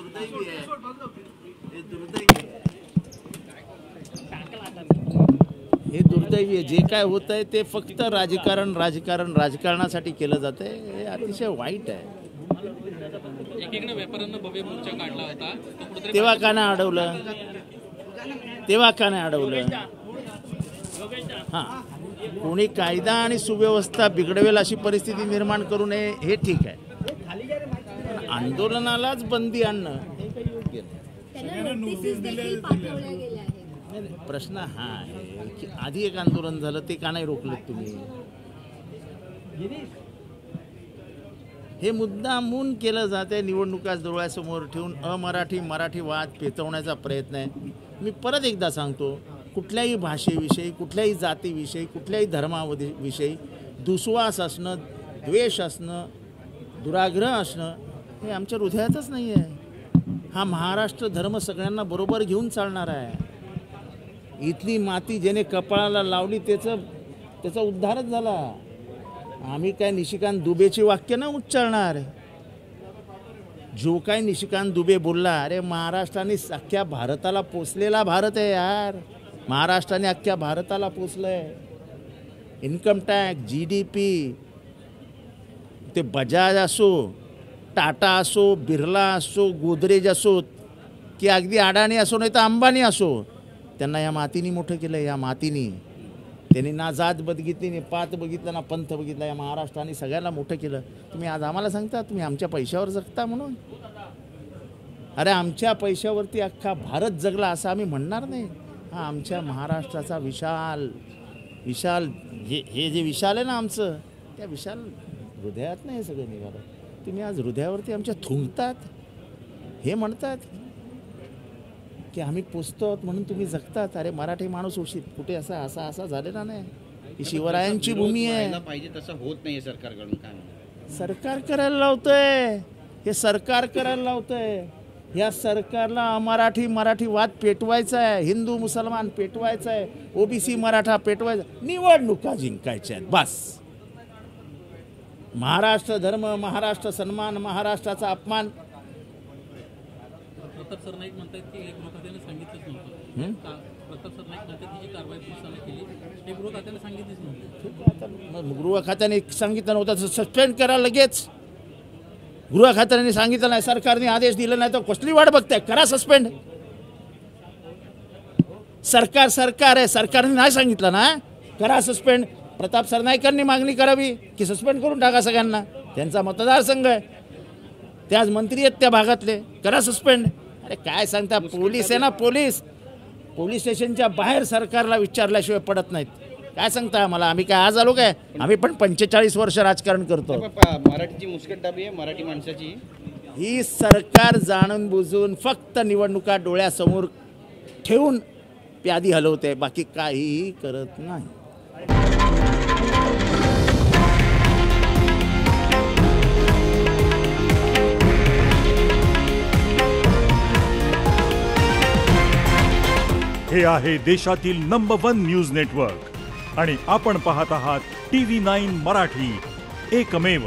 दुर्दैवी आहे, हे दुर्दैवी आहे, हे दुर्दैवी आहे. जे काय होत आहे ते फक्त राजकारणासाठी केलं जात आहे. हे अतिशय वाईट आहे. एकीकडे व्यापाऱ्यांना भव्य मोर्चा काढला होता, तेव्हा का नाही अडवलं? तेव्हा का नाही अडवलं? हां, कोणी कायदा आणि सुव्यवस्था बिघडवेल अशी परिस्थिती निर्माण करू नये हे ठीक आहे. आंदोलनालाच बंदी आणणं हे काही योग्य नाही. प्रश्न हा आहे की आधी एक आंदोलन झालं ते का नाही रोखलं तुम्ही? हे मुद्दामून केलं जाते. निवडणुका डोळ्यासमोर ठेवून मराठी वाद पेटवण्याचा प्रयत्न आहे. मी परत एकदा सांगतो, कुठल्याही भाषेविषयी, कुठल्याही जातीविषयी, कुठल्याही धर्माविषयी दुस्वास असणं, द्वेष असणं, दुराग्रह असणं हे आमच्या हृदयातच नाही आहे. हा महाराष्ट्र धर्म सगळ्यांना बरोबर घेऊन चालणार आहे. इथली माती ज्याने कपाळाला लावली त्याचा उद्धारच झाला. आम्ही काय निशिकांत दुबेची वाक्य ना उच्चारणार. जो काय निशिकांत दुबे बोलला, अरे महाराष्ट्राने अख्ख्या भारताला पोचलेला भारत आहे यार. महाराष्ट्राने अख्ख्या भारताला पोचलंय. इन्कम टॅक्स, GDP, ते बजाज असो, टाटा असो, बिर्ला असो, गोदरेज असो, की अगदी अडाणी असो नाही तर अंबानी असो, त्यांना या मातीने मोठं केलं. या मातीने त्यांनी ना जात बघितली, नाही पात बघितलं, ना पंथ बघितला. या महाराष्ट्राने सगळ्यांना मोठं केलं. तुम्ही आज आम्हाला सांगता तुम्ही आमच्या पैशावर जगता म्हणून? अरे आमच्या पैशावरती अख्खा भारत जगला असं आम्ही म्हणणार नाही. हा आमच्या महाराष्ट्राचा विशाल हे जे विशाल आहे ना आमचं, त्या विशाल हृदयात नाही सगळं निघालं. तुम्ही आज हृदयावरती आमच्या थुंकतात. हे म्हणतात की आम्ही पोचतो म्हणून तुम्ही जगतात. अरे मराठी माणूस उशीत कुठे असा झालेला नाही. ही शिवरायांची भूमी आहे. पाहिजे तसं होत नाही सरकारकडून. काय सरकार करायला लावतंय, हे सरकार करायला लावतंय. या सरकारला मराठी वाद पेटवायचा आहे, हिंदू मुसलमान पेटवायचा आहे, OBC मराठा पेटवायचा, निवडणुका जिंकायच्या आहेत बस. महाराष्ट्र धर्म, महाराष्ट्र सन्मान, महाराष्ट्राचा अपमान. प्रताप सरनाईक म्हणतात की एक गृहखात्याने सांगितलंच नव्हतं. प्रताप सरनाईक म्हणतात की जी कारवाई पोलिसांनी केली हे गृहखात्याने सांगितलीच नव्हती. गृह खात्याने सांगितलं नव्हतं तर सस्पेंड करा लगेच. गृह खात्याने सांगितलं नाही, सरकारने आदेश दिला नाही तर कसली वाट बघताय? करा सस्पेंड. सरकार आहे, सरकारने नाही सांगितलं ना, करा सस्पेंड. प्रताप सरनाईकांनी मागणी करावी की सस्पेंड करून टाका सगळ्यांना. त्यांचा मतदारसंघ आहे, ते आज मंत्री आहेत त्या भागातले, करा सस्पेंड. अरे काय सांगता? पोलीस आहे ना, पोलीस स्टेशनच्या बाहेर सरकारला विचारल्याशिवाय पडत नाहीत. काय सांगता आम्हाला? आम्ही काय आज आलो काय? आम्ही पण 45 वर्ष राजकारण करतो. मराठीची मुस्कटदाबी आहे मराठी माणसाची. ही सरकार जाणून बुजून फक्त निवडणुका डोळ्यासमोर ठेवून प्यादी हलवते, बाकी काहीही करत नाही. हे आहे देशातील नंबर 1 न्यूज नेटवर्क आणि आपण पाहत आहात TV9 मराठी, एकमेव.